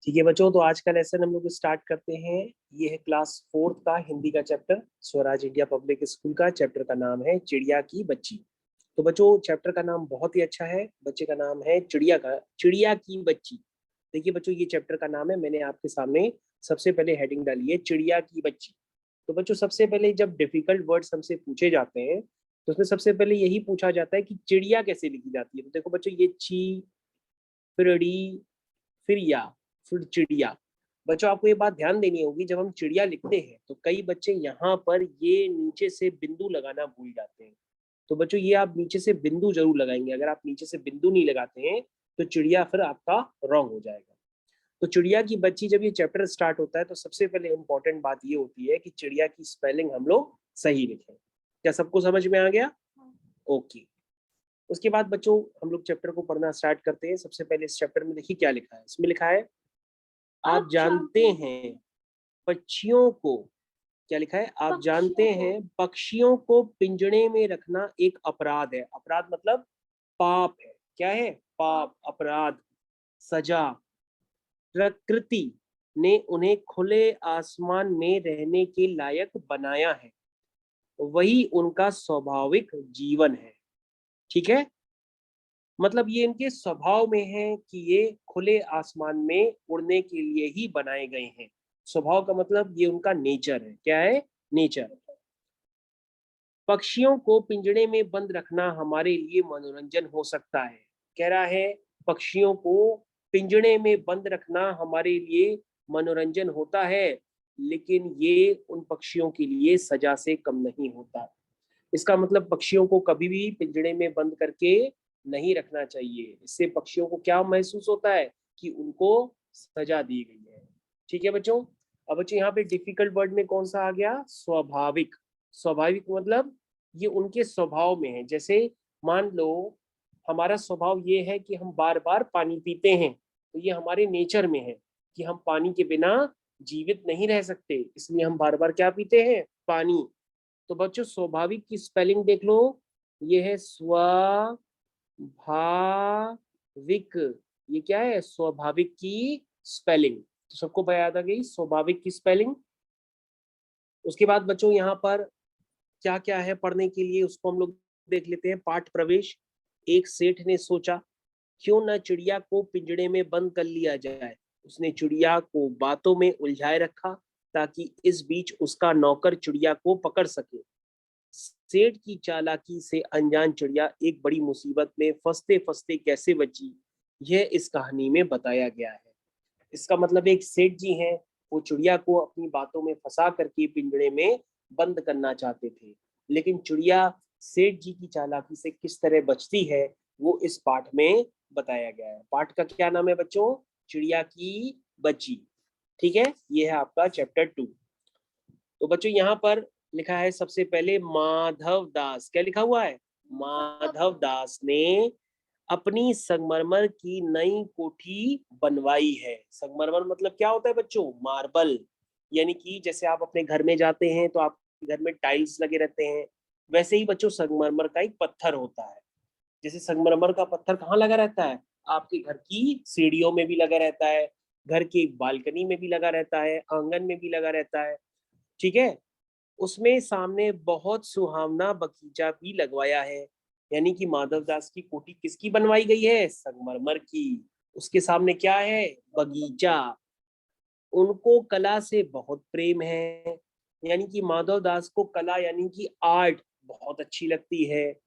ठीक है बच्चों, तो आज का लेसन हम लोग स्टार्ट करते हैं। ये है क्लास 4th का हिंदी का chapter, Swaraj India public school का। चैप्टर का नाम है चिड़िया की बच्ची। तो बच्चों, चैप्टर का नाम बहुत ही अच्छा है। बच्चे का नाम है चिड़िया की बच्ची। देखिए बच्चों, ये चैप्टर का नाम है। मैंने आपके सामने सबसे पहले हेडिंग डाली है चिड़िया की बच्ची। तो बच्चों, सबसे पहले जब डिफिकल्ट वर्ड्स हमसे पूछे जाते हैं तो उसमें सबसे पहले यही पूछा जाता है कि चिड़िया कैसे लिखी जाती है। तो देखो बच्चों, ये ची, फिर डी, फिर या, फिर चिड़िया। बच्चों, आपको ये बात ध्यान देनी होगी, जब हम चिड़िया लिखते हैं तो कई बच्चे यहाँ पर ये नीचे से बिंदु लगाना भूल जाते हैं। तो बच्चों, ये आप नीचे से बिंदु जरूर लगाएंगे। अगर आप नीचे से बिंदु नहीं लगाते हैं तो चिड़िया फिर आपका रॉन्ग हो जाएगा। तो चिड़िया की बच्ची, जब ये चैप्टर स्टार्ट होता है तो सबसे पहले इंपॉर्टेंट बात ये होती है कि चिड़िया की स्पेलिंग हम लोग सही लिखें। क्या सबको समझ में आ गया? ओके। उसके बाद बच्चों, हम लोग चैप्टर को पढ़ना स्टार्ट करते हैं। सबसे पहले इस चैप्टर में देखिए क्या लिखा है। इसमें लिखा है, आप जानते हैं पक्षियों को, क्या लिखा है? आप जानते हैं पक्षियों को पिंजड़े में रखना एक अपराध है। अपराध मतलब पाप है। क्या है? पाप, अपराध, सजा। प्रकृति ने उन्हें खुले आसमान में रहने के लायक बनाया है, वही उनका स्वाभाविक जीवन है। ठीक है, मतलब ये इनके स्वभाव में है कि ये खुले आसमान में उड़ने के लिए ही बनाए गए हैं। स्वभाव का मतलब ये उनका नेचर है। क्या है? नेचर। पक्षियों को पिंजड़े में बंद रखना हमारे लिए मनोरंजन हो सकता है। कह रहा है, पक्षियों को पिंजड़े में बंद रखना हमारे लिए मनोरंजन होता है, लेकिन ये उन पक्षियों के लिए सजा से कम नहीं होता। इसका मतलब पक्षियों को कभी भी पिंजड़े में बंद करके नहीं रखना चाहिए। इससे पक्षियों को क्या महसूस होता है कि उनको सजा दी गई है। ठीक है बच्चों। अब बच्चों, यहाँ पे डिफिकल्ट वर्ड में कौन सा आ गया? स्वाभाविक। स्वाभाविक मतलब ये उनके स्वभाव में है। जैसे मान लो, हमारा स्वभाव ये है कि हम बार बार पानी पीते हैं, तो ये हमारे नेचर में है कि हम पानी के बिना जीवित नहीं रह सकते, इसलिए हम बार बार क्या पीते हैं? पानी। तो बच्चों, स्वाभाविक की स्पेलिंग देख लो। ये है स्वाभाविक। ये क्या है? स्वाभाविक की स्पेलिंग। तो सबको याद आ गई स्वाभाविक की स्पेलिंग। उसके बाद बच्चों, यहाँ पर क्या क्या है पढ़ने के लिए, उसको हम लोग देख लेते हैं। पाठ प्रवेश। एक सेठ ने सोचा, क्यों न चिड़िया को पिंजड़े में बंद कर लिया जाए। उसने चिड़िया को बातों में उलझाए रखा ताकि इस बीच उसका नौकर चिड़िया को पकड़ सके। सेठ की चालाकी से अनजान चिड़िया एक बड़ी मुसीबत में फंसते फंसते कैसे बची, यह इस कहानी में बताया गया है। इसका मतलब एक सेठ जी हैं, वो चिड़िया को अपनी बातों में फंसा करके पिंजड़े में बंद करना चाहते थे, लेकिन चिड़िया सेठ जी की चालाकी से किस तरह बचती है वो इस पाठ में बताया गया है। पाठ का क्या नाम है बच्चों? चिड़िया की बच्ची। ठीक है, ये है आपका चैप्टर 2। तो बच्चों, यहाँ पर लिखा है सबसे पहले माधव दास। क्या लिखा हुआ है? माधव दास ने अपनी संगमरमर की नई कोठी बनवाई है। संगमरमर मतलब क्या होता है बच्चों? मार्बल। यानी कि जैसे आप अपने घर में जाते हैं तो आपके घर में टाइल्स लगे रहते हैं, वैसे ही बच्चों संगमरमर का एक पत्थर होता है। जैसे संगमरमर का पत्थर कहाँ लगा रहता है? आपके घर की सीढ़ियों में भी लगा रहता है, घर की बालकनी में भी लगा रहता है, आंगन में भी लगा रहता है। ठीक है, उसमें सामने बहुत सुहावना बगीचा भी लगवाया है। यानी कि माधवदास की कोठी किसकी बनवाई गई है? संगमरमर की। उसके सामने क्या है? बगीचा। उनको कला से बहुत प्रेम है। यानी कि माधवदास को कला यानी कि आर्ट बहुत अच्छी लगती है।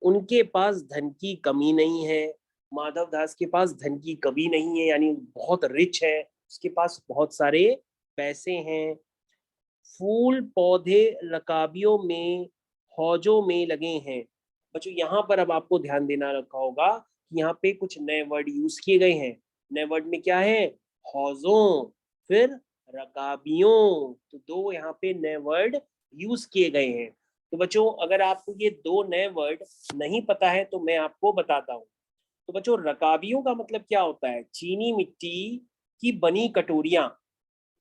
उनके पास धन की कमी नहीं है। माधवदास के पास धन की कमी नहीं है, यानी बहुत रिच है, उसके पास बहुत सारे पैसे हैं। फूल पौधे रकाबियों में, हौजों में लगे हैं। बच्चों, यहाँ पर अब आपको ध्यान देना रखा होगा कि यहाँ पे कुछ नए वर्ड यूज किए गए हैं। नए वर्ड में क्या है? हौजों, फिर रकाबियों। तो दो यहाँ पे नए वर्ड यूज किए गए हैं। तो बच्चों, अगर आपको ये दो नए वर्ड नहीं पता है तो मैं आपको बताता हूँ। तो बच्चों, रकाबियों का मतलब क्या होता है? चीनी मिट्टी की बनी कटोरियां।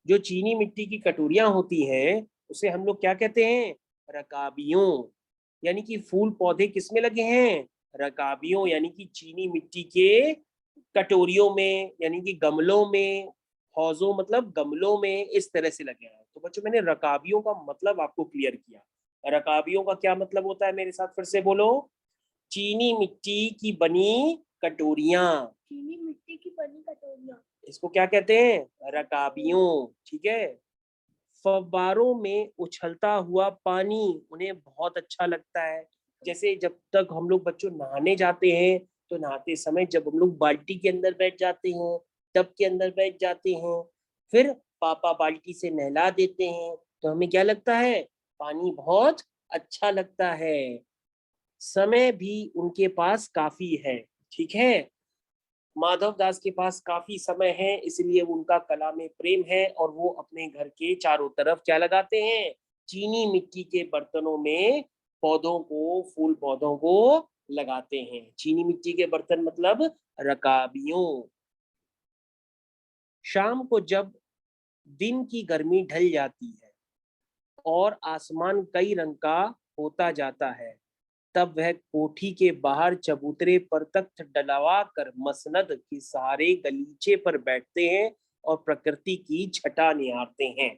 जो चीनी मिट्टी की कटोरियां होती हैं उसे हम लोग क्या कहते हैं? रकाबियों। यानी कि फूल पौधे किसमें लगे हैं? रकाबियों, यानी कि चीनी मिट्टी के कटोरियों में, यानी कि गमलों में हौजों मतलब गमलों में इस तरह से लगे हैं। तो बच्चों मैंने रकाबियों का मतलब आपको क्लियर किया। रकाबियों का क्या मतलब होता है, मेरे साथ फिर से बोलो। चीनी मिट्टी की बनी कटोरियां। चीनी मिट्टी की बनी कटोरियां, इसको क्या कहते हैं, रकाबियों। ठीक है। फव्वारों में उछलता हुआ पानी उन्हें बहुत अच्छा लगता है। जैसे जब तक हम लोग बच्चों नहाने जाते हैं, तो नहाते समय जब हम लोग बाल्टी के अंदर बैठ जाते हैं, टब के अंदर बैठ जाते हैं, फिर पापा बाल्टी से नहला देते हैं, तो हमें क्या लगता है, पानी बहुत अच्छा लगता है। समय भी उनके पास काफी है। ठीक है। माधव दास के पास काफी समय है, इसलिए उनका कला में प्रेम है और वो अपने घर के चारों तरफ क्या लगाते हैं, चीनी मिट्टी के बर्तनों में पौधों को, फूल पौधों को लगाते हैं। चीनी मिट्टी के बर्तन मतलब रकाबियों। शाम को जब दिन की गर्मी ढल जाती है और आसमान कई रंग का होता जाता है, तब वह कोठी के बाहर चबूतरे पर तख्त डलवा कर मसनद के सहारे गलीचे पर बैठते हैं और प्रकृति की छटा निहारते हैं।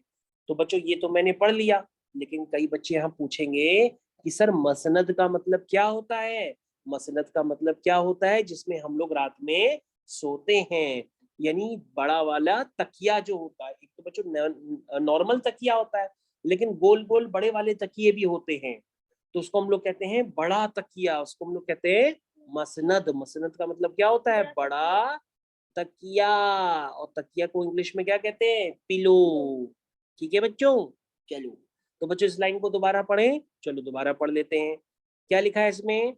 तो बच्चों ये तो मैंने पढ़ लिया, लेकिन कई बच्चे यहाँ पूछेंगे कि सर मसनद का मतलब क्या होता है। मसनद का मतलब क्या होता है, जिसमें हम लोग रात में सोते हैं, यानी बड़ा वाला तकिया जो होता है। एक तो बच्चों नॉर्मल तकिया होता है, लेकिन गोल गोल बड़े वाले तकिए भी होते हैं, तो उसको हम लोग कहते हैं बड़ा तकिया, उसको हम लोग कहते हैं मसनद। मसनद का मतलब क्या होता है, बड़ा तकिया। और तकिया को इंग्लिश में क्या कहते हैं, पिलो। ठीक है बच्चों। चलो, तो बच्चों इस लाइन को दोबारा पढ़ें। चलो दोबारा पढ़ लेते हैं, क्या लिखा है इसमें,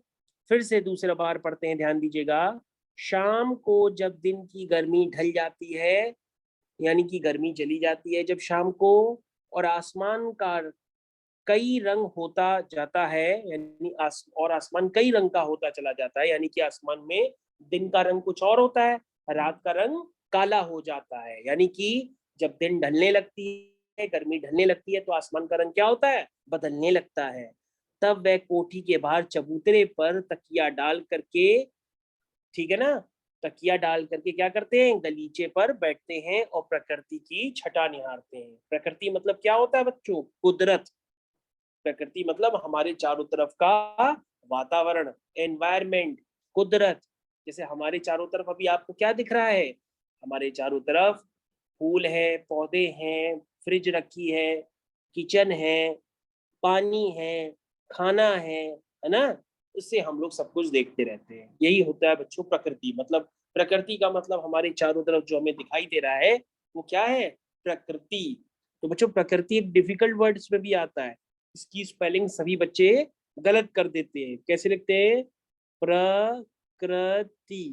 फिर से दूसरा बार पढ़ते हैं, ध्यान दीजिएगा। शाम को जब दिन की गर्मी ढल जाती है, यानी कि गर्मी चली जाती है जब शाम को, और आसमान का कई रंग होता जाता है, यानी और आसमान कई रंग का होता चला जाता है, यानी कि आसमान में दिन का रंग कुछ और होता है, रात का रंग काला हो जाता है। यानी कि जब दिन ढलने लगती है, गर्मी ढलने लगती है, तो आसमान का रंग क्या होता है, बदलने लगता है। तब वह कोठी के बाहर चबूतरे पर तकिया डाल करके, ठीक है ना, तकिया डाल करके क्या करते हैं, गलीचे पर बैठते हैं और प्रकृति की छटा निहारते हैं। प्रकृति मतलब क्या होता है बच्चों, कुदरत। प्रकृति मतलब हमारे चारों तरफ का वातावरण, एनवायरमेंट, कुदरत। जैसे हमारे चारों तरफ अभी आपको क्या दिख रहा है, हमारे चारों तरफ फूल है, पौधे हैं, फ्रिज रखी है, किचन है, पानी है, खाना है ना। इससे हम लोग सब कुछ देखते रहते हैं। यही होता है बच्चों प्रकृति। मतलब प्रकृति का मतलब हमारे चारों तरफ जो हमें दिखाई दे रहा है, वो क्या है, प्रकृति। तो बच्चों प्रकृति एक डिफिकल्ट वर्ड में भी आता है, इसकी स्पेलिंग सभी बच्चे गलत कर देते हैं। कैसे लिखते हैं, प्रकृति,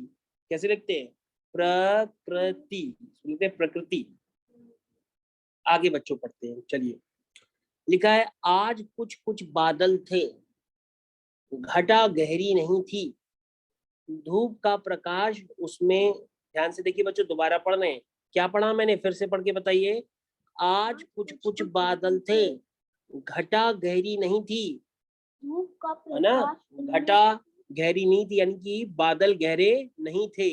कैसे लिखते हैं, प्रकृति, लिखते हैं प्रकृति। आगे बच्चों पढ़ते हैं, चलिए। लिखा है, आज कुछ कुछ बादल थे, घटा गहरी नहीं थी, धूप का प्रकाश उसमें, ध्यान से देखिए बच्चों, दोबारा पढ़ रहे हैं, क्या पढ़ा मैंने, फिर से पढ़ के बताइए। आज कुछ कुछ बादल थे, घटा गहरी नहीं थी, धूप का है ना, प्रकाश घटा गहरी नहीं थी, यानी कि बादल गहरे नहीं थे,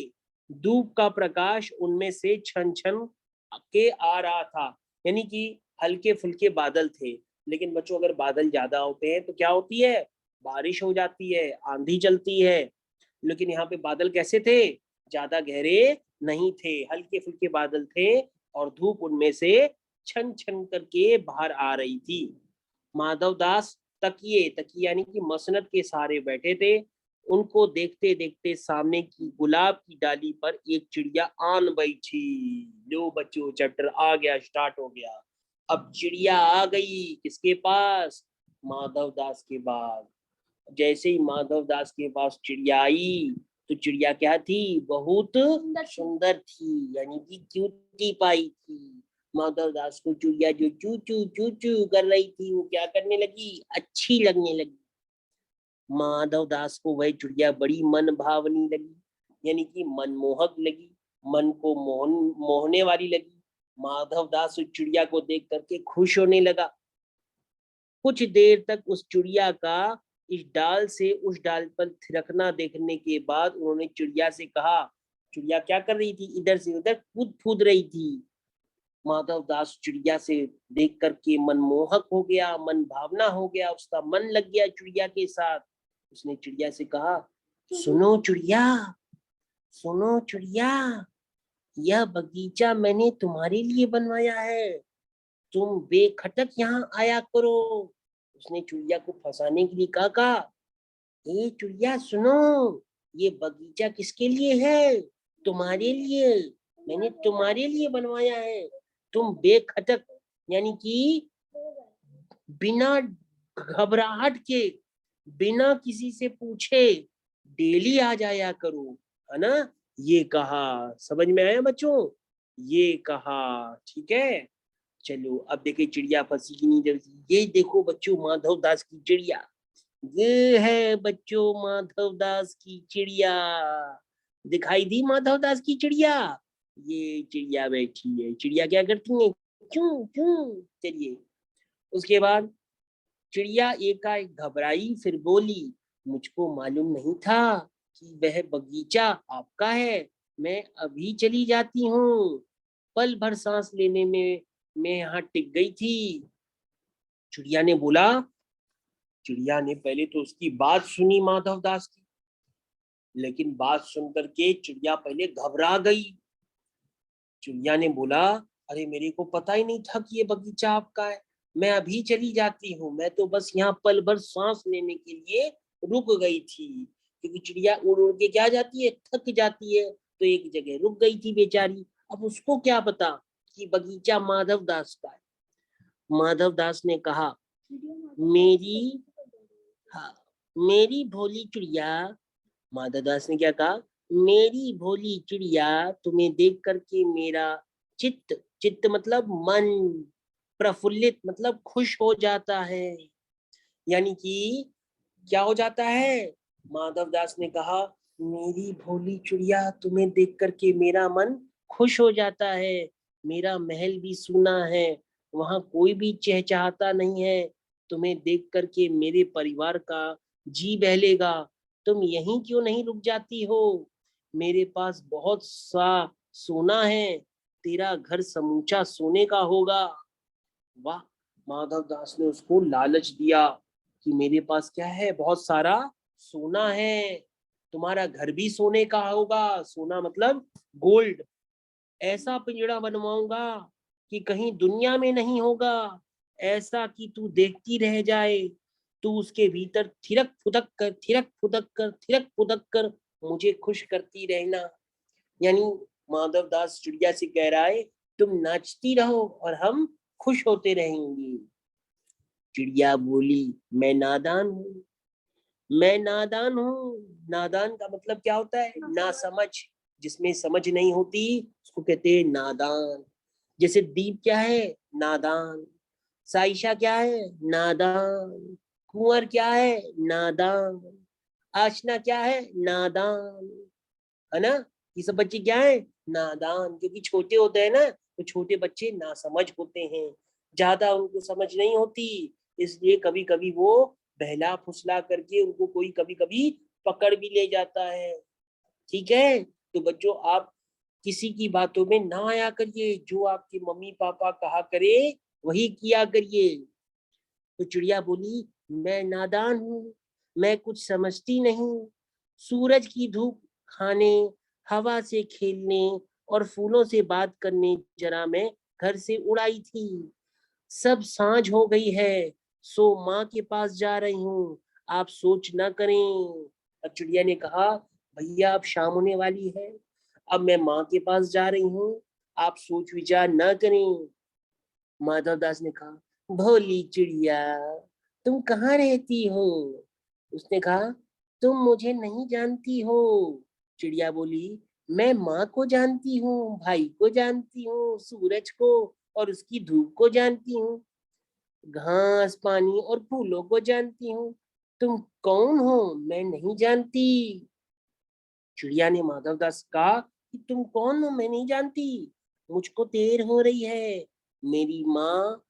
धूप का प्रकाश उनमें से छन छन के आ रहा था, यानी कि हल्के फुल्के बादल थे। लेकिन बच्चों अगर बादल ज्यादा होते हैं तो क्या होती है, बारिश हो जाती है, आंधी चलती है। लेकिन यहाँ पे बादल कैसे थे, ज्यादा गहरे नहीं थे, हल्के फुल्के बादल थे, और धूप उनमें से छन छन करके बाहर आ रही थी। माधव दास तकिए, तकिए यानी कि मसनद के सहारे बैठे थे। उनको देखते देखते सामने की गुलाब की डाली पर एक चिड़िया आन बैठी। लो बच्चों, चैप्टर आ गया, स्टार्ट हो गया। अब चिड़िया आ गई किसके पास, माधव दास के पास। जैसे ही माधव दास के पास चिड़िया आई, तो चिड़िया क्या थी, बहुत सुंदर थी, यानी कि क्यूटी पाई थी। माधव दास को चिड़िया जो चू चू चू चू कर रही थी, वो क्या करने लगी, अच्छी लगने लगी। माधव दास को वह चिड़िया बड़ी मन भावनी लगी, यानी कि मनमोहक लगी, मन को मोहने वाली लगी। माधव दास उस चिड़िया को देख करके खुश होने लगा। कुछ देर तक उस चिड़िया का इस डाल से उस डाल पर थिरकना देखने के बाद उन्होंने चिड़िया से कहा, चिड़िया क्या कर रही थी, इधर से उधर कूद फूद रही थी। माधव दास चिड़िया से देख करके मनमोहक हो गया, मन भावना हो गया, उसका मन लग गया चिड़िया के साथ। उसने चिड़िया से कहा, सुनो चिड़िया, सुनो चिड़िया, यह बगीचा मैंने तुम्हारे लिए बनवाया है, तुम बेखटक यहाँ आया करो। उसने चिड़िया को फंसाने के लिए कहा, ए चिड़िया सुनो, ये बगीचा किसके लिए है? तुम्हारे लिए, मैंने तुम्हारे लिए बनवाया है। तुम बेखटक यानी कि बिना घबराहट के, बिना किसी से पूछे डेली आ जाया करो, है ना? ये कहा, समझ में आया बच्चों? ये कहा, ठीक है। चलो अब देखिए चिड़िया फंसी की नहीं जल्दी। ये देखो बच्चों माधव दास की चिड़िया, ये है बच्चों माधव दास की चिड़िया। दिखाई दी माधव दास की चिड़िया? ये चिड़िया बैठी है। चिड़िया क्या करती है? क्यों क्यों। चलिए उसके बाद चिड़िया एकाएक घबराई, फिर बोली, मुझको मालूम नहीं था कि वह बगीचा आपका है, मैं अभी चली जाती हूँ। पल भर सांस लेने में मैं यहाँ टिक गई थी। चिड़िया ने बोला, चिड़िया ने पहले तो उसकी बात सुनी माधव दास की, लेकिन बात सुनकर के चिड़िया पहले घबरा गई। चिड़िया ने बोला, अरे मेरे को पता ही नहीं था कि ये बगीचा आपका है, मैं अभी चली जाती हूँ, मैं तो बस यहाँ पल भर सांस लेने के लिए रुक गई थी। क्योंकि चिड़िया उड़ उड़ के क्या जाती है, थक जाती है, तो एक जगह रुक गई थी बेचारी। अब उसको क्या पता कि बगीचा माधव दास का है। माधव दास ने कहा, मेरी, हाँ, मेरी भोली चिड़िया, माधव दास ने क्या कहा, मेरी भोली चिड़िया, तुम्हें देख करके मेरा चित्त, चित्त मतलब मन, प्रफुल्लित मतलब खुश हो जाता है। यानी कि क्या हो जाता है? माधव दास ने कहा, मेरी भोली चिड़िया, तुम्हें देख करके मेरा मन खुश हो जाता है, मेरा महल भी सूना है, वहां कोई भी चहचहाता नहीं है, तुम्हें देख करके मेरे परिवार का जी बहलेगा, तुम यहीं क्यों नहीं रुक जाती हो? मेरे पास बहुत सा सोना है, तेरा घर समूचा सोने का होगा। वाह, माधव दास ने उसको लालच दिया कि मेरे पास क्या है, बहुत सारा सोना है, तुम्हारा घर भी सोने का होगा। सोना मतलब गोल्ड। ऐसा पिंजड़ा बनवाऊंगा कि कहीं दुनिया में नहीं होगा, ऐसा कि तू देखती रह जाए, तू उसके भीतर थिरक फुदक कर, थिरक फुदक कर, थिरक फुदक कर मुझे खुश करती रहना। यानी माधव दास चिड़िया से कह रहा है, तुम नाचती रहो और हम खुश होते रहेंगे। चिड़िया बोली, मैं नादान हूँ, मैं नादान हूँ। नादान का मतलब क्या होता है? ना समझ। जिसमें समझ नहीं होती उसको कहते हैं नादान। जैसे दीप क्या है? नादान। साइशा क्या है? नादान। कुंवर क्या है? नादान। आशना क्या है? नादान। है ना? ये सब बच्चे क्या है? नादान। क्योंकि छोटे होते हैं ना, तो छोटे बच्चे नासमझ होते हैं, ज्यादा उनको समझ नहीं होती, इसलिए कभी कभी वो बहला फुसला करके उनको कोई कभी कभी पकड़ भी ले जाता है। ठीक है, तो बच्चों आप किसी की बातों में ना आया करिए, जो आपके मम्मी पापा कहा करे वही किया करिए। तो चिड़िया बोली, मैं नादान हूँ, मैं कुछ समझती नहीं, सूरज की धूप खाने, हवा से खेलने और फूलों से बात करने जरा मैं घर से उड़ाई थी, सब सांझ हो गई है, सो माँ के पास जा रही हूँ, आप सोच ना करें। अब चिड़िया ने कहा, भैया अब शाम होने वाली है, अब मैं माँ के पास जा रही हूँ, आप सोच विचार ना करें। माधव दास ने कहा, भोली चिड़िया, तुम कहाँ रहती हो? उसने कहा, तुम मुझे नहीं जानती हो। चिड़िया बोली, मैं माँ को जानती हूँ, भाई को जानती हूँ, सूरज को और उसकी धूप को जानती हूँ, घास पानी और फूलों को जानती हूँ, तुम कौन हो मैं नहीं जानती। चिड़िया ने माधव दास कहा कि तुम कौन हो मैं नहीं जानती, मुझको देर हो रही है, मेरी माँ,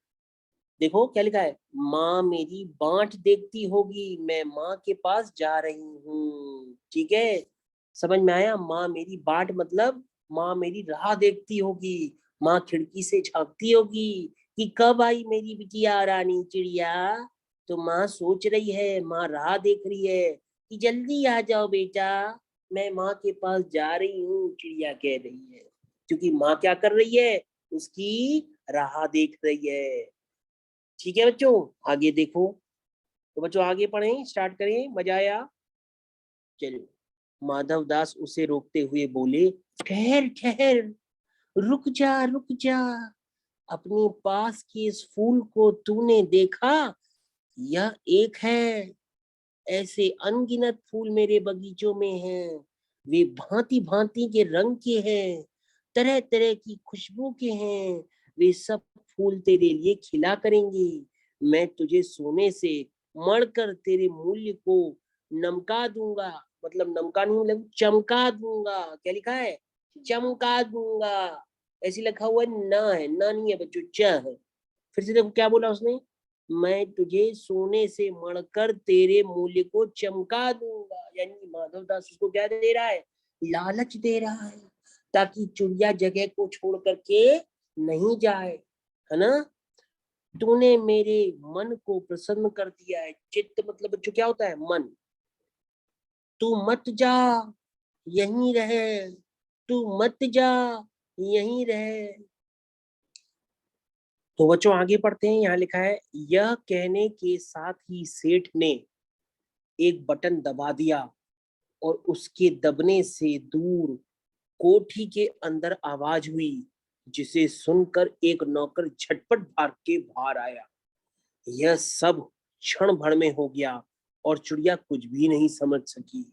देखो क्या लिखा है, माँ मेरी बाट देखती होगी, मैं माँ के पास जा रही हूँ। ठीक है, समझ में आया? माँ मेरी बाट मतलब माँ मेरी राह देखती होगी, माँ खिड़की से झांकती होगी कि कब आई मेरी बिटिया रानी चिड़िया। तो माँ सोच रही है, माँ राह देख रही है कि जल्दी आ जाओ बेटा, मैं माँ के पास जा रही हूँ, चिड़िया कह रही है। क्योंकि माँ क्या कर रही है, उसकी राह देख रही है। ठीक है बच्चों, आगे देखो। तो बच्चों आगे पढ़ें, स्टार्ट करें, मजा आया? चलो। माधव दास उसे रोकते हुए बोले, ठहर ठहर, रुक जा रुक जा, अपने पास के इस फूल को तूने देखा? यह एक है, ऐसे अनगिनत फूल मेरे बगीचों में हैं। वे भांति भांति के रंग के हैं, तरह तरह की खुशबू के हैं। वे सब फूल तेरे लिए खिला करेंगे। मैं तुझे सोने से मढ़कर तेरे मूल्य को नमका दूंगा। मतलब नमका नहीं, मतलब चमका दूंगा। क्या लिखा है? चमका दूंगा। ऐसे लिखा हुआ है, ना नहीं है बच्चों, च है। फिर से देखो क्या बोला उसने, मैं तुझे सोने से मढ़कर तेरे मूल्य को चमका दूंगा। यानी माधव दास उसको क्या दे रहा है? लालच दे रहा है, ताकि चिड़िया जगह को छोड़ करके नहीं जाए, है ना। तूने मेरे मन को प्रसन्न कर दिया है। चित्त मतलब बच्चों क्या होता है? मन। तू मत जा, यहीं रहे, तू मत जा, यहीं रहे। तो बच्चों आगे पढ़ते हैं। यहाँ लिखा है, यह कहने के साथ ही सेठ ने एक बटन दबा दिया और उसके दबने से दूर कोठी के अंदर आवाज हुई, जिसे सुनकर एक नौकर झटपट भाग के बाहर आया। यह सब क्षण भर में हो गया और चिड़िया कुछ भी नहीं समझ सकी।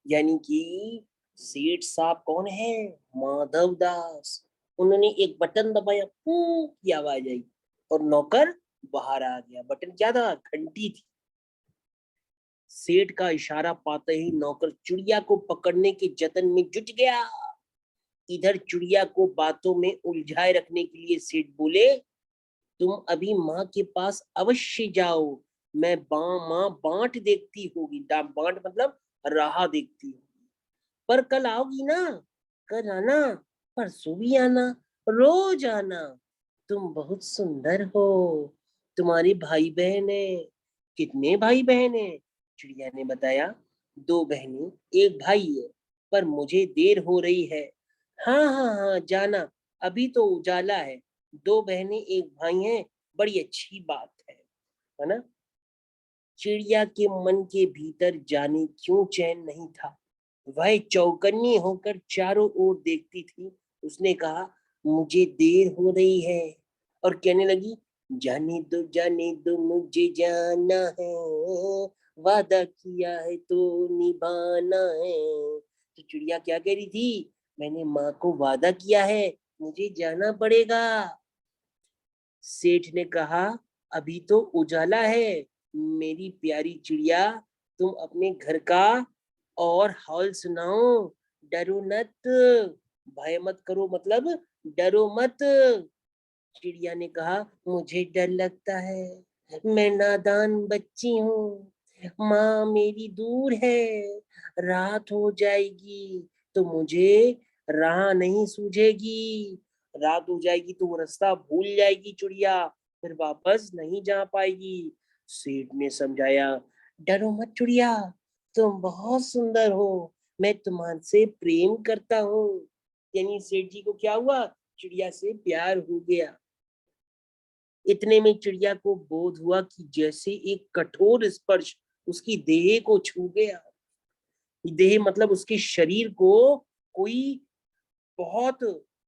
यानी कि सेठ साहब कौन है? माधव दास। उन्होंने एक बटन दबाया, पू की आवाज आई और नौकर बाहर आ गया। बटन क्या था? घंटी थी। सेठ का इशारा पाते ही नौकर चिड़िया को पकड़ने के जतन में जुट गया। इधर चिड़िया को बातों में उलझाए रखने के लिए सेठ बोले, तुम अभी माँ के पास अवश्य जाओ। मैं माँ बांट देखती होगी। बांट मतलब राह देखती होगी। पर कल आओगी ना? कल आना, परसों भी आना, रोज आना। तुम बहुत सुंदर हो। तुम्हारे भाई बहन है? कितने भाई बहन है? चिड़िया ने बताया, दो बहनें, एक भाई है, पर मुझे देर हो रही है। हाँ हाँ हाँ, जाना, अभी तो उजाला है। दो बहनें एक भाई हैं, बड़ी अच्छी बात है ना। चिड़िया के मन के भीतर जाने क्यों चैन नहीं था। वह चौकन्नी होकर चारों ओर देखती थी। उसने कहा, मुझे देर हो रही है, और कहने लगी, जाने दो मुझे जाना है, वादा किया है तो निभाना है। तो चिड़िया क्या कह रही थी? मैंने माँ को वादा किया है, मुझे जाना पड़ेगा। सेठ ने कहा, अभी तो उजाला है मेरी प्यारी चिड़िया, तुम अपने घर का और हाल सुनाओ। डरो मत, भय मत करो, मतलब डरो मत। चिड़िया ने कहा, मुझे डर लगता है, मैं नादान बच्ची हूँ। माँ मेरी दूर है, रात हो जाएगी तो मुझे राह नहीं सूझेगी। रात हो जाएगी तो वो रास्ता भूल जाएगी चिड़िया, फिर वापस नहीं जा पाएगी। सेठ ने समझाया, डरो मत चिड़िया, तुम बहुत सुंदर हो, मैं तुम्हारे प्रेम करता हूँ। यानी सेठ जी को क्या हुआ? चिड़िया से प्यार हो गया। इतने में चिड़िया को बोध हुआ कि जैसे एक कठोर स्पर्श उसकी देह को छू गया। देह मतलब उसके शरीर को कोई बहुत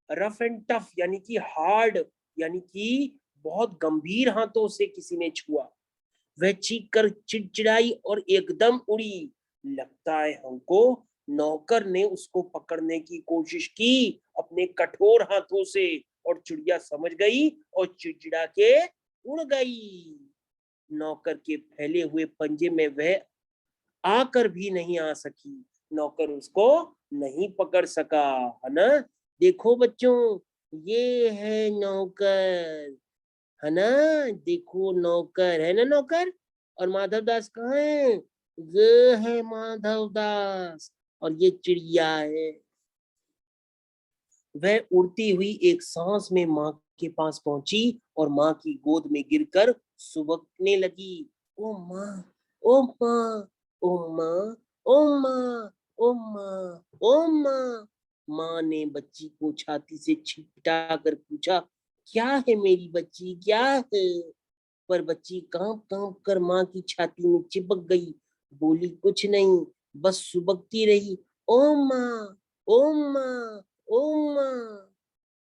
रफ एंड टफ यानी कि हार्ड, यानी कि बहुत गंभीर हाथों से किसी ने छुआ। वह चीख कर चिड़चिड़ाई और एकदम उड़ी। लगता है हमको नौकर ने उसको पकड़ने की कोशिश की अपने कठोर हाथों से, और चिड़िया समझ गई और चिड़चिड़ा के उड़ गई। नौकर के फैले हुए पंजे में वह आकर भी नहीं आ सकी। नौकर उसको नहीं पकड़ सका, है ना। देखो बच्चों, ये है नौकर, है ना। देखो नौकर है ना, नौकर। और माधव दास कहाँ है? ये है माधव दास, और ये चिड़िया है। वह उड़ती हुई एक सांस में माँ के पास पहुंची और माँ की गोद में गिरकर सुबकने लगी। ओ माँ, ओ माँ, ओ माँ, ओ माँ, ओ माँ, ओ माँ। माँ ने बच्ची को छाती से छिपटा कर पूछा, क्या है मेरी बच्ची, क्या है? पर बच्ची कांप कांप कर माँ की छाती में चिपक गई। बोली कुछ नहीं, बस सुबकती रही। ओ माँ, ओ माँ, ओ माँ।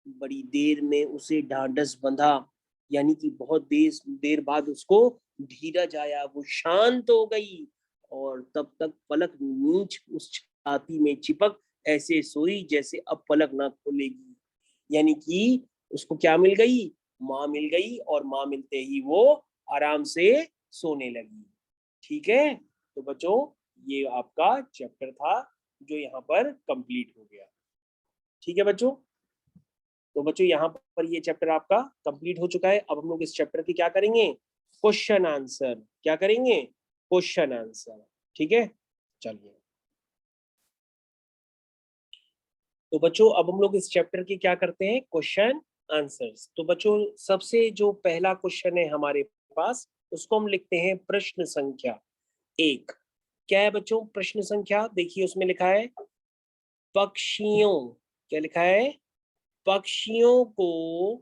बड़ी देर में उसे ढांढस बंधा, यानी कि बहुत देर देर बाद उसको धीरज आया, वो शांत हो गई और तब तक पलक नीच उस छाती में चिपक ऐसे सोई जैसे अब पलक ना खोलेगी। यानी कि उसको क्या मिल गई? माँ मिल गई और माँ मिलते ही वो आराम से सोने लगी। ठीक है, तो बच्चों ये आपका चैप्टर था जो यहाँ पर कंप्लीट हो गया। ठीक है बच्चों, तो बच्चों यहाँ पर ये चैप्टर आपका कंप्लीट हो चुका है। अब हम लोग इस चैप्टर की क्या करेंगे? Question answer. क्या करेंगे? Question answer. ठीक है, चलिए। तो बच्चों अब हम लोग इस चैप्टर की क्या करते हैं? Question answers. तो बच्चों सबसे जो पहला क्वेश्चन है हमारे पास, उसको हम लिखते हैं प्रश्न संख्या 1। क्या है बच्चों प्रश्न संख्या? देखिए उसमें लिखा है पक्षियों, क्या लिखा है? पक्षियों को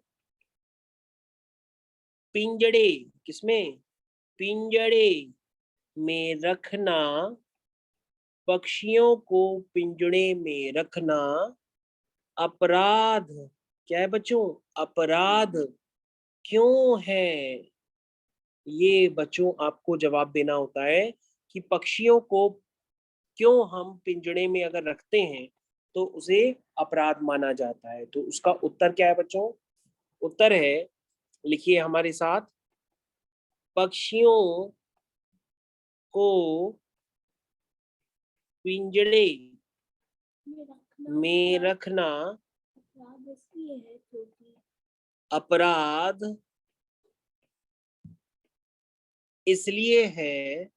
पिंजड़े, किसमें? पिंजड़े में रखना, पक्षियों को पिंजड़े में रखना अपराध, क्या है बच्चों? अपराध क्यों है? ये बच्चों आपको जवाब देना होता है कि पक्षियों को क्यों हम पिंजड़े में अगर रखते हैं तो उसे अपराध माना जाता है। तो उसका उत्तर क्या है बच्चों? उत्तर है, लिखिए हमारे साथ, पक्षियों को पिंजड़े में रखना अपराध इसलिए है क्योंकि अपराध इसलिए है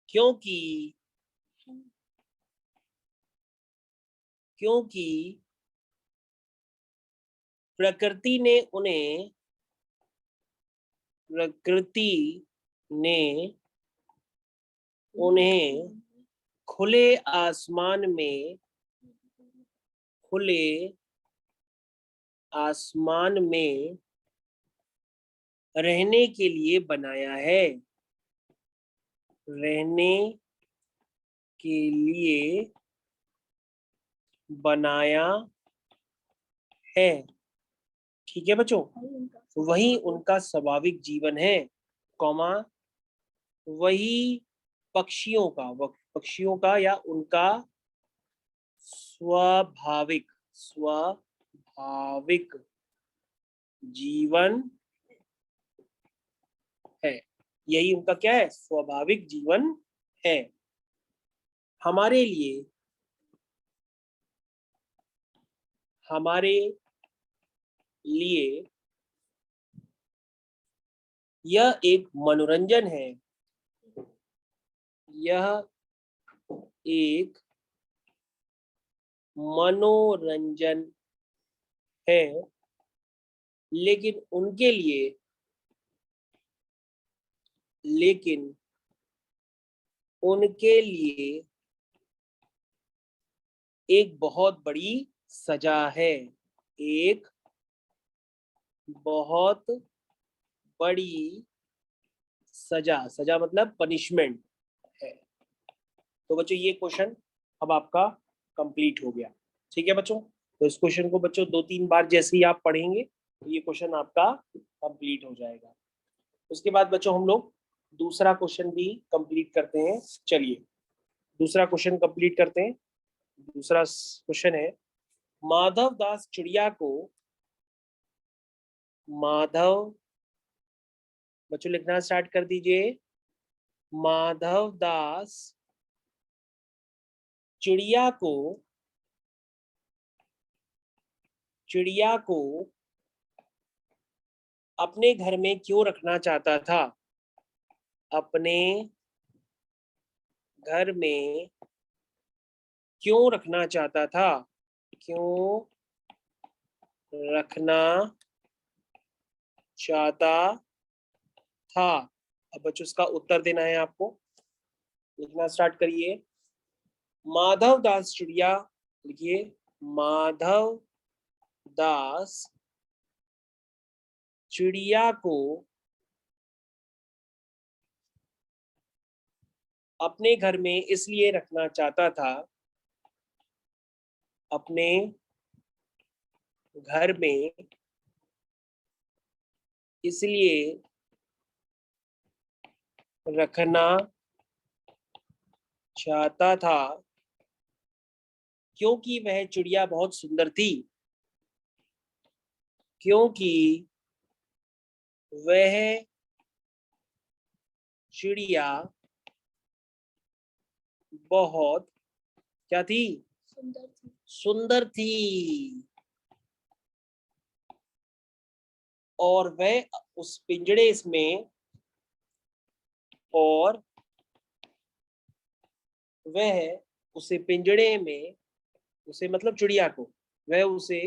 क्योंकि क्योंकि प्रकृति ने उन्हें प्रकृति ने उन्हें खुले आसमान में खुले आसमान में रहने के लिए बनाया है, रहने के लिए बनाया है। ठीक है बच्चों, वही उनका स्वाभाविक जीवन है, कौमा वही पक्षियों का या उनका स्वाभाविक जीवन है। यही उनका क्या है? स्वाभाविक जीवन है। हमारे लिए हमारे लिए यह एक मनोरंजन है, यह एक मनोरंजन है, लेकिन उनके लिए लेकिन उनके लिए एक बहुत बड़ी सजा है, एक बहुत बड़ी सजा, सजा मतलब पनिशमेंट है। तो बच्चों ये क्वेश्चन अब आपका कंप्लीट हो गया। ठीक है बच्चों, तो इस क्वेश्चन को बच्चों 2-3 बार जैसे ही आप पढ़ेंगे तो ये क्वेश्चन आपका कंप्लीट हो जाएगा। उसके बाद बच्चों हम लोग दूसरा क्वेश्चन भी कंप्लीट करते हैं। चलिए दूसरा क्वेश्चन कंप्लीट करते हैं। दूसरा क्वेश्चन है, माधव दास चिड़िया को माधव, बच्चों लिखना स्टार्ट कर दीजिए। माधव दास चिड़िया को चिड़िया को अपने घर में क्यों रखना चाहता था? अपने घर में क्यों रखना चाहता था, क्यों रखना चाहता था। अब बच्चों इसका उत्तर देना है आपको, लिखना स्टार्ट करिए। माधव दास चिड़िया, लिखिए माधव दास चिड़िया को अपने घर में इसलिए रखना चाहता था, अपने घर में इसलिए रखना चाहता था क्योंकि वह चिड़िया बहुत सुंदर थी, क्योंकि वह चिड़िया बहुत क्या थी, सुंदर थी। सुंदर थी, और वह उस पिंजड़े में, और वह उसे पिंजड़े में, उसे मतलब चिड़िया को, वह उसे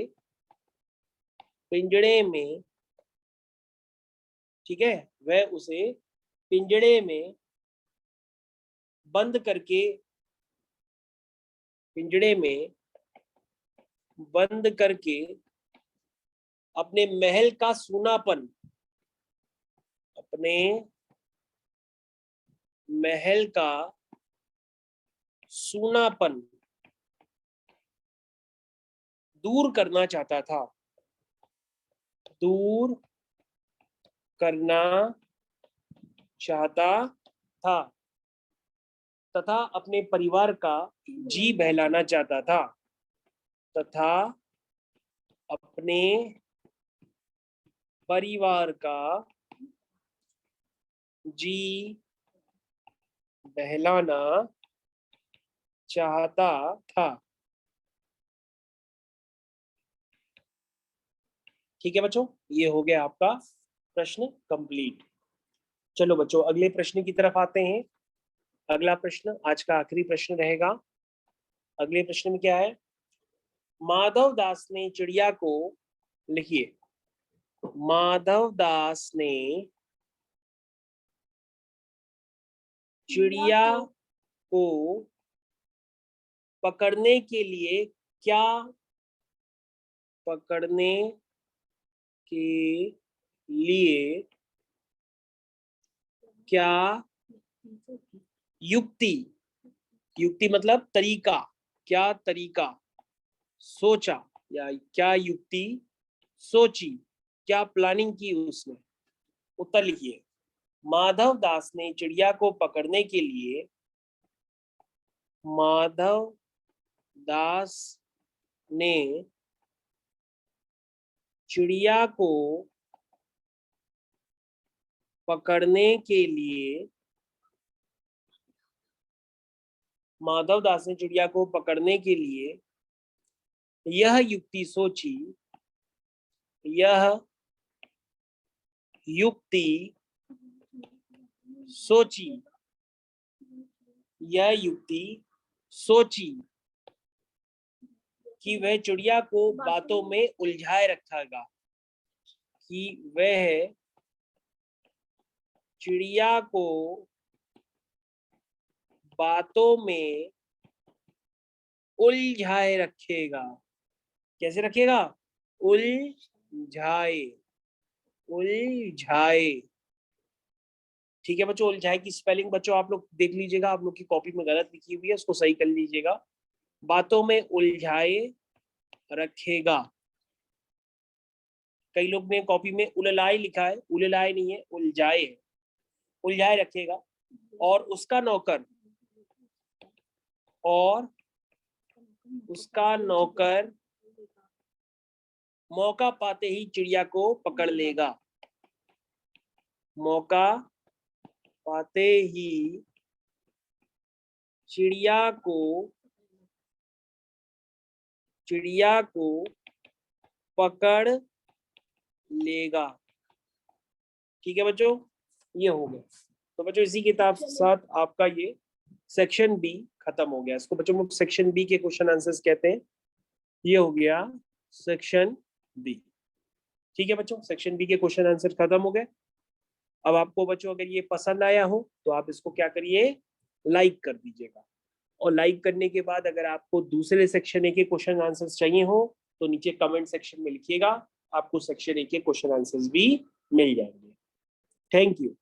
पिंजड़े में, ठीक है, वह उसे पिंजड़े में बंद करके, पिंजड़े में बंद करके अपने महल का सूनापन, अपने महल का सूनापन दूर करना चाहता था, दूर करना चाहता था, तथा अपने परिवार का जी बहलाना चाहता था, तथा अपने परिवार का जी बहलाना चाहता था। ठीक है बच्चों, ये हो गया आपका प्रश्न कंप्लीट। चलो बच्चों अगले प्रश्न की तरफ आते हैं। अगला प्रश्न आज का आखिरी प्रश्न रहेगा। अगले प्रश्न में क्या है, माधव दास ने चिड़िया को, लिखिए माधव दास ने चिड़िया को पकड़ने के लिए क्या, पकड़ने के लिए क्या युक्ति, युक्ति मतलब तरीका, क्या तरीका सोचा, या क्या युक्ति सोची, क्या प्लानिंग की उसने। उत्तर लिखिए, माधव दास ने चिड़िया को पकड़ने के लिए, माधव दास ने चिड़िया को पकड़ने के लिए, माधव दास ने चिड़िया को पकड़ने के लिए यह युक्ति सोची, यह युक्ति सोची, यह युक्ति सोची कि वह चिड़िया को बातों में उलझाए रखेगा, कि वह चिड़िया को बातों में उलझाए रखेगा। कैसे रखेगा, उलझाए, उलझाए। ठीक है बच्चों, उलझाए की स्पेलिंग बच्चों आप लोग देख लीजिएगा, आप लोग की कॉपी में गलत लिखी हुई है, उसको सही कर लीजिएगा। बातों में उलझाए रखेगा। कई लोग ने कॉपी में उललाए लिखा है, उललाए नहीं है, उलझाए है, उलझाए रखेगा। और उसका नौकर, और उसका नौकर मौका पाते ही चिड़िया को पकड़ लेगा, मौका पाते ही चिड़िया को पकड़ लेगा। ठीक है बच्चों, ये हो गया। तो बच्चों इसी के साथ आपका ये सेक्शन बी खत्म हो गया। इसको बच्चों सेक्शन बी के क्वेश्चन आंसर्स कहते हैं। ये हो गया सेक्शन बी। ठीक है बच्चों, सेक्शन बी के क्वेश्चन आंसर खत्म हो गए। अब आपको बच्चों अगर ये पसंद आया हो तो आप इसको क्या करिए, लाइक कर दीजिएगा। और लाइक करने के बाद अगर आपको दूसरे सेक्शन ए के क्वेश्चन आंसर्स चाहिए हो तो नीचे कमेंट सेक्शन में लिखिएगा, आपको सेक्शन ए के क्वेश्चन आंसर्स भी मिल जाएंगे। Thank you.